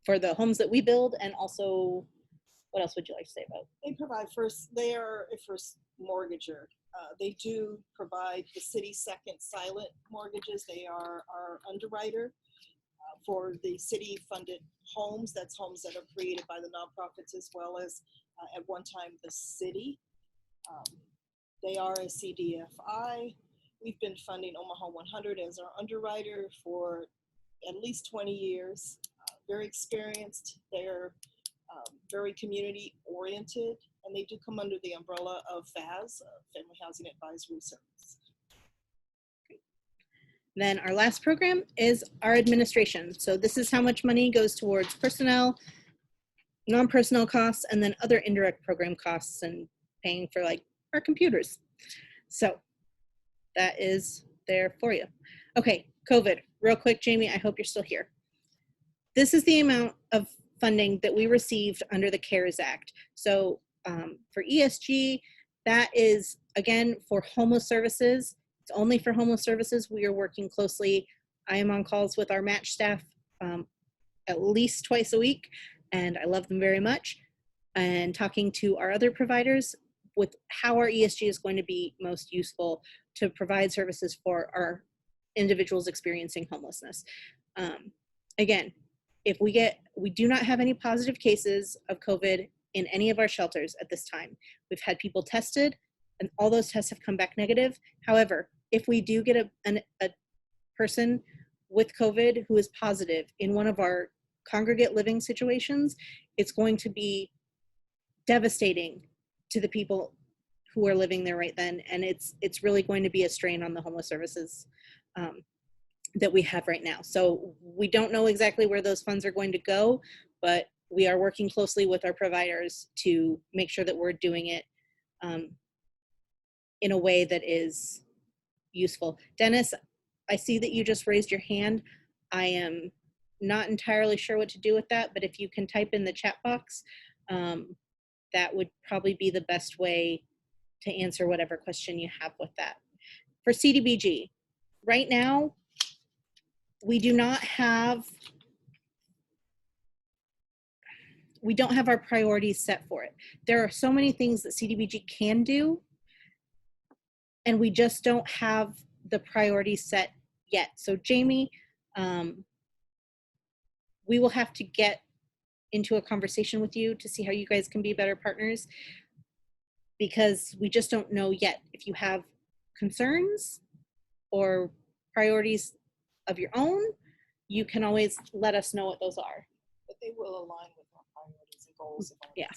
for the homes that we build, and also, what else would you like to say about? They provide they are a first mortgager. They do provide the city's second silent mortgages. They are our underwriter for the city funded homes. That's homes that are created by the nonprofits, as well as at one time the city. They are a CDFI. We've been funding Omaha 100 as our underwriter for at least 20 years. Very experienced. They're very community oriented, and they do come under the umbrella of FAS, Family Housing Advisory Service. Then our last program is our administration. So this is how much money goes towards personnel, non-personnel costs, and then other indirect program costs and paying for like our computers. So that is there for you. Okay, COVID, real quick, Jamie, I hope you're still here. This is the amount of funding that we received under the CARES Act. So for ESG, that is, again, for homeless services. It's only for homeless services. We are working closely. I am on calls with our match staff at least twice a week, and I love them very much, and talking to our other providers with how our ESG is going to be most useful to provide services for our individuals experiencing homelessness. Again, if we do not have any positive cases of COVID in any of our shelters at this time. We've had people tested, and all those tests have come back negative. However, if we do get a person with COVID who is positive in one of our congregate living situations, it's going to be devastating to the people who are living there right then, and it's really going to be a strain on the homeless services that we have right now. So we don't know exactly where those funds are going to go, but we are working closely with our providers to make sure that we're doing it in a way that is useful. Dennis, I see that you just raised your hand. I am not entirely sure what to do with that, but if you can type in the chat box, that would probably be the best way to answer whatever question you have with that. For CDBG, right now, we don't have our priorities set for it. There are so many things that CDBG can do, and we just don't have the priorities set yet. So Jamie, we will have to get into a conversation with you to see how you guys can be better partners, because we just don't know yet. If you have concerns or priorities of your own, you can always let us know what those are. But they will align with our priorities and goals. Yeah.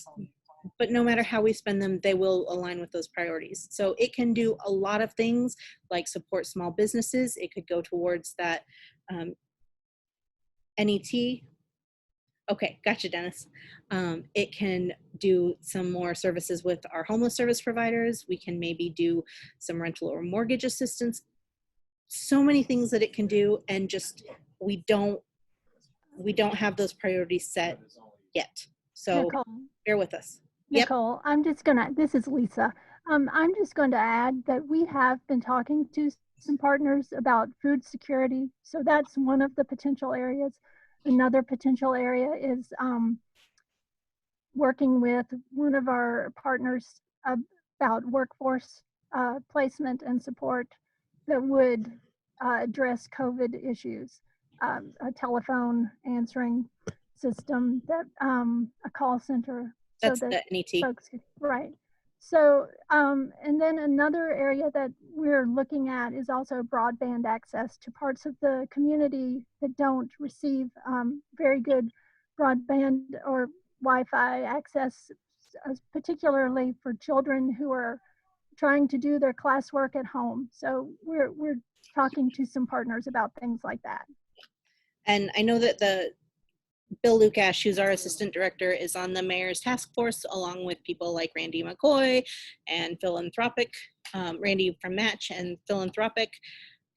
But no matter how we spend them, they will align with those priorities. So it can do a lot of things like support small businesses. It could go towards that NET. Okay, gotcha, Dennis. It can do some more services with our homeless service providers. We can maybe do some rental or mortgage assistance. So many things that it can do, and just we don't have those priorities set yet. So Nicole, bear with us. Nicole, yep. This is Lisa. I'm just going to add that we have been talking to some partners about food security. So that's one of the potential areas. Another potential area is working with one of our partners about workforce placement and support that would address COVID issues. A telephone answering system, that a call center, That's so that the NET. folks could, right. So, and then another area that we're looking at is also broadband access to parts of the community that don't receive very good broadband or Wi-Fi access, particularly for children who are trying to do their classwork at home. So we're talking to some partners about things like that. And I know that Bill Lukash, who's our assistant director, is on the mayor's task force, along with people like Randy McCoy and philanthropic, Randy from Match and philanthropic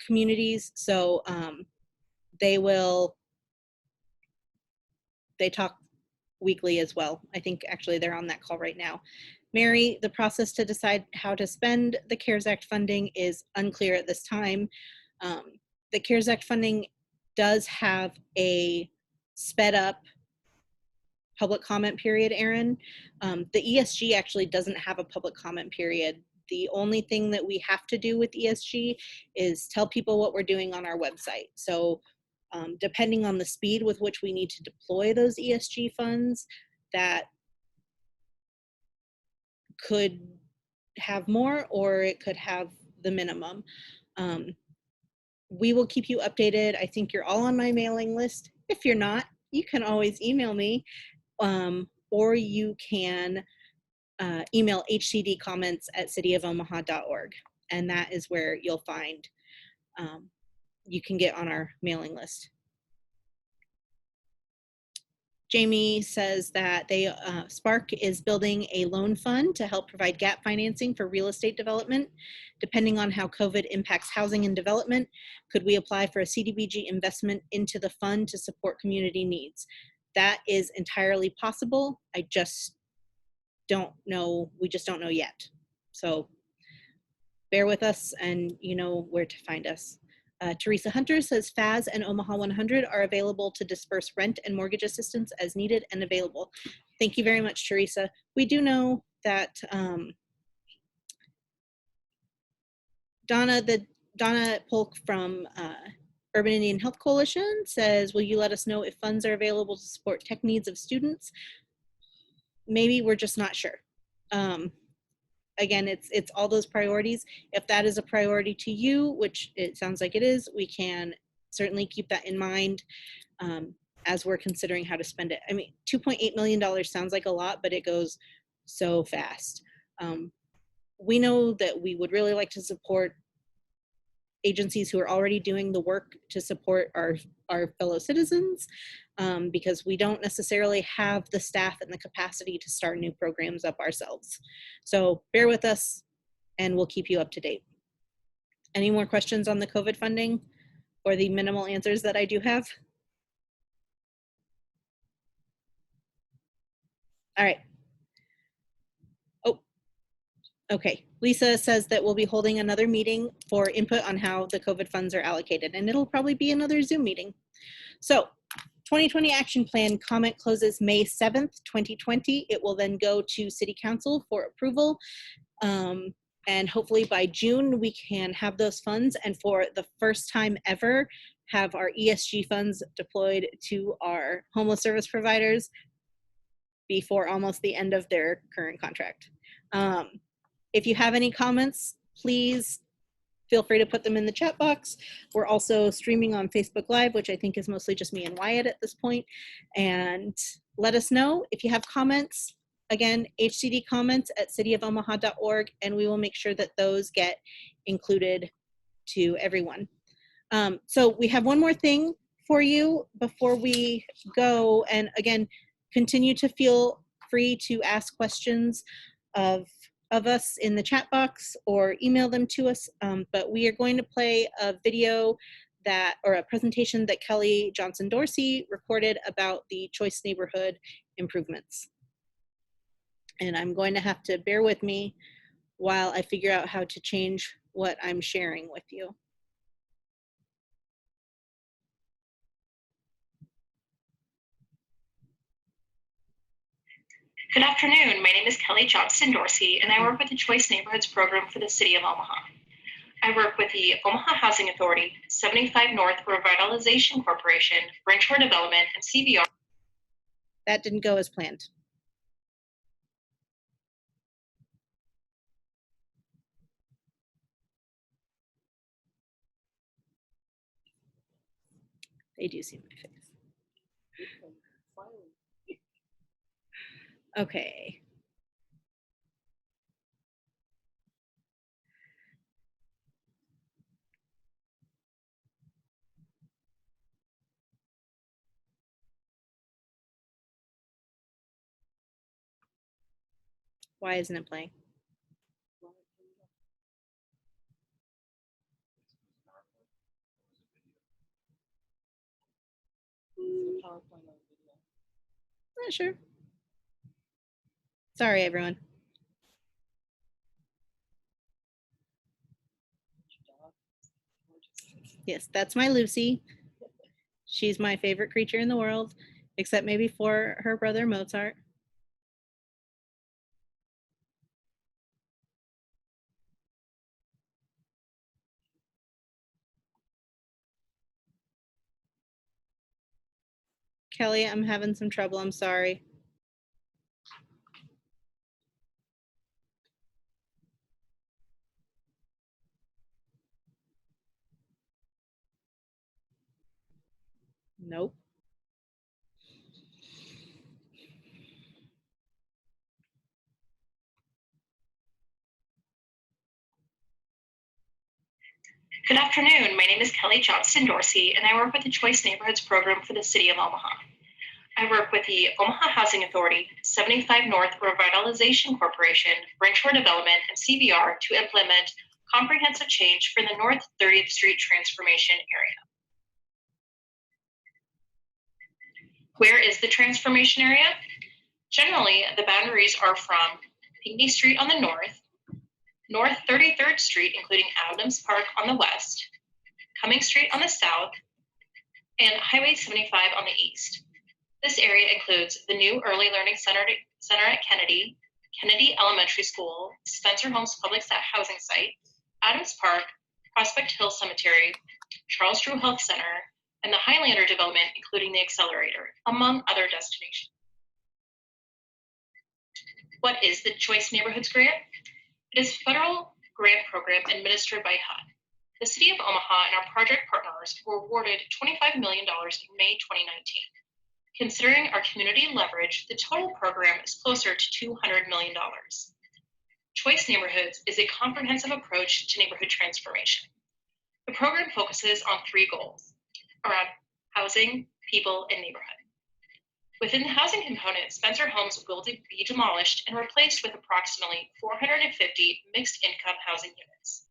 communities. So they talk weekly as well. I think actually they're on that call right now. Mary, the process to decide how to spend the CARES Act funding is unclear at this time. The CARES Act funding does have a sped up public comment period, Erin. The ESG actually doesn't have a public comment period. The only thing that we have to do with ESG is tell people what we're doing on our website. So depending on the speed with which we need to deploy those ESG funds, that could have more or it could have the minimum. We will keep you updated. I think you're all on my mailing list. If you're not, you can always email me, or you can email hcdcomments@cityofomaha.org, and that is where you'll find you can get on our mailing list. Jamie says that Spark is building a loan fund to help provide gap financing for real estate development. Depending on how COVID impacts housing and development, could we apply for a CDBG investment into the fund to support community needs? That is entirely possible. I just don't know. We just don't know yet. So bear with us, and you know where to find us. Teresa Hunter says FAS and Omaha 100 are available to disperse rent and mortgage assistance as needed and available. Thank you very much, Teresa. We do know that Donna Polk from Urban Indian Health Coalition says, will you let us know if funds are available to support tech needs of students? Maybe, we're just not sure. Again, it's all those priorities. If that is a priority to you, which it sounds like it is, we can certainly keep that in mind as we're considering how to spend it. I mean, $2.8 million sounds like a lot, but it goes so fast. We know that we would really like to support agencies who are already doing the work to support our fellow citizens, because we don't necessarily have the staff and the capacity to start new programs up ourselves. So bear with us and we'll keep you up to date. Any more questions on the COVID funding or the minimal answers that I do have? All right. Oh, okay. Lisa says that we'll be holding another meeting for input on how the COVID funds are allocated, and it'll probably be another Zoom meeting. So 2020 Action Plan comment closes May 7th, 2020. It will then go to City Council for approval. And hopefully by June, we can have those funds, and for the first time ever, have our ESG funds deployed to our homeless service providers before almost the end of their current contract. If you have any comments, please feel free to put them in the chat box. We're also streaming on Facebook Live, which I think is mostly just me and Wyatt at this point. And let us know if you have comments. Again, hcdcomments@cityofomaha.org, and we will make sure that those get included to everyone. So we have one more thing for you before we go. And again, continue to feel free to ask questions of us in the chat box or email them to us. But we are going to play a video or a presentation that Kelly Johnson Dorsey recorded about the Choice neighborhood improvements. And I'm going to have to bear with me while I figure out how to change what I'm sharing with you. Good afternoon. My name is Kelly Johnston Dorsey, and I work with the Choice Neighborhoods program for the City of Omaha. I work with the Omaha Housing Authority, 75 North Revitalization Corporation, Bridgeport Development, and CVR. That didn't go as planned. They do see my face. Okay. Why isn't it playing? Not sure. Sorry, everyone. Yes, that's my Lucy. She's my favorite creature in the world, except maybe for her brother Mozart. Kelly, I'm having some trouble. I'm sorry. Nope. Good afternoon. My name is Kelly Johnston Dorsey, and I work with the Choice Neighborhoods program for the City of Omaha. I work with the Omaha Housing Authority, 75 North Revitalization Corporation, Bridgeport Development, and CVR to implement comprehensive change for the North 30th Street transformation area. Where is the transformation area? Generally, the boundaries are from Pinckney Street on the north, North 33rd Street, including Adams Park on the west, Cummings Street on the south, and Highway 75 on the east. This area includes the new Early Learning Center at Kennedy, Kennedy Elementary School, Spencer Homes Public Housing Site, Adams Park, Prospect Hill Cemetery, Charles Drew Health Center, and the Highlander development, including the Accelerator, among other destinations. What is the Choice Neighborhoods Grant? It is a federal grant program administered by HUD. The City of Omaha and our project partners were awarded $25 million in May 2019. Considering our community leverage, the total program is closer to $200 million. Choice Neighborhoods is a comprehensive approach to neighborhood transformation. The program focuses on 3 goals around housing, people, and neighborhood. Within the housing component, Spencer Homes will be demolished and replaced with approximately 450 mixed-income housing units.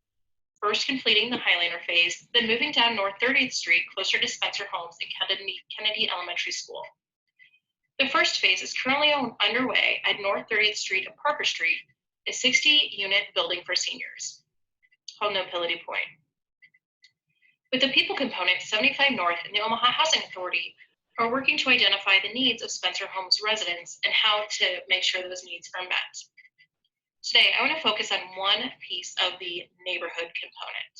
First completing the Highlander phase, then moving down North 30th Street closer to Spencer Homes and Kennedy Elementary School. The first phase is currently underway at North 30th Street and Parker Street, a 60-unit building for seniors. Mobility point. With the people component, 75 North and the Omaha Housing Authority are working to identify the needs of Spencer Homes residents and how to make sure those needs are met. Today, I want to focus on one piece of the neighborhood component.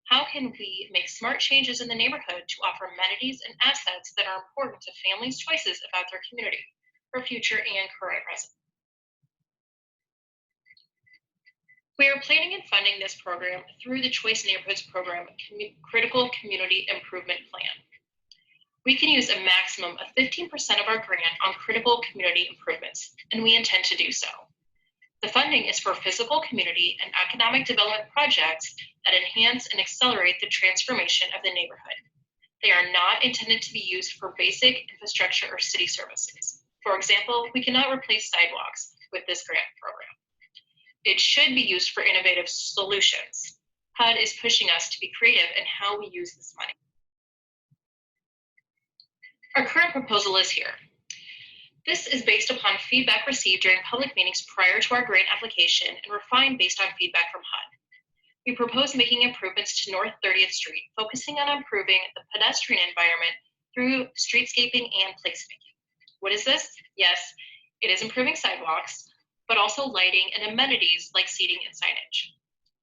How can we make smart changes in the neighborhood to offer amenities and assets that are important to families' choices about their community for future and current residents? We are planning and funding this program through the Choice Neighborhoods Program Critical Community Improvement Plan. We can use a maximum of 15% of our grant on critical community improvements, and we intend to do so. The funding is for physical, community, and economic development projects that enhance and accelerate the transformation of the neighborhood. They are not intended to be used for basic infrastructure or city services. For example, we cannot replace sidewalks with this grant program. It should be used for innovative solutions. HUD is pushing us to be creative in how we use this money. Our current proposal is here. This is based upon feedback received during public meetings prior to our grant application and refined based on feedback from HUD. We propose making improvements to North 30th Street, focusing on improving the pedestrian environment through streetscaping and placemaking. What is this? Yes, it is improving sidewalks, but also lighting and amenities like seating and signage.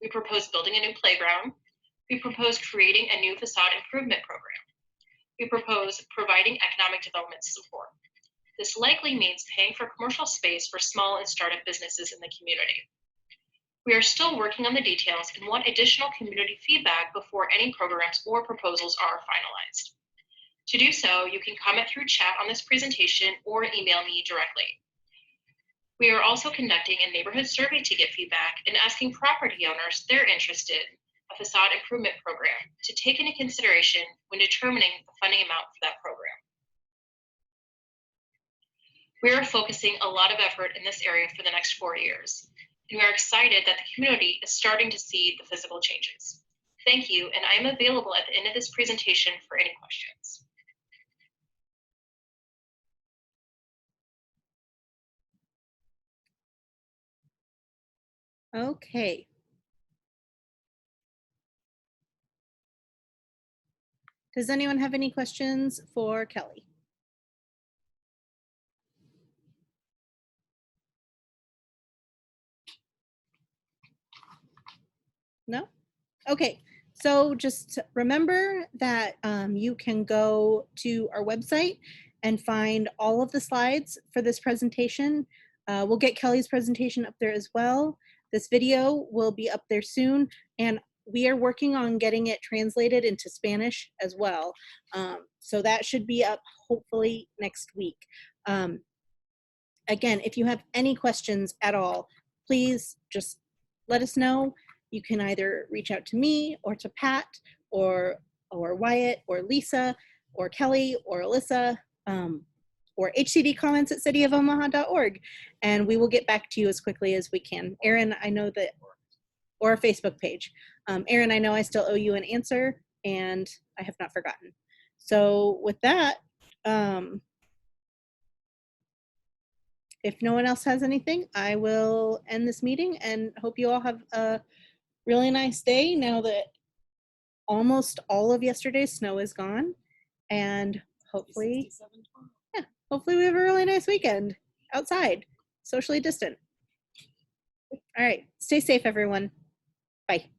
We propose building a new playground. We propose creating a new facade improvement program. We propose providing economic development support. This likely means paying for commercial space for small and startup businesses in the community. We are still working on the details and want additional community feedback before any programs or proposals are finalized. To do so, you can comment through chat on this presentation or email me directly. We are also conducting a neighborhood survey to get feedback and asking property owners if they're interested in a facade improvement program to take into consideration when determining the funding amount for that program. We are focusing a lot of effort in this area for the next 4 years, and we are excited that the community is starting to see the physical changes. Thank you, and I am available at the end of this presentation for any questions. Okay. Does anyone have any questions for Kelly? No? Okay, so just remember that you can go to our website and find all of the slides for this presentation. We'll get Kelly's presentation up there as well. This video will be up there soon, and we are working on getting it translated into Spanish as well. So that should be up hopefully next week. Again, if you have any questions at all, please just let us know. You can either reach out to me or to Pat or Wyatt or Lisa or Kelly or Alyssa or hcdcomments@cityofomaha.org, and we will get back to you as quickly as we can. Erin, I know that, or our Facebook page. Erin, I know I still owe you an answer, and I have not forgotten. So with that, if no one else has anything, I will end this meeting and hope you all have a really nice day now that almost all of yesterday's snow is gone, and hopefully, yeah, hopefully we have a really nice weekend outside, socially distant. All right, stay safe, everyone. Bye.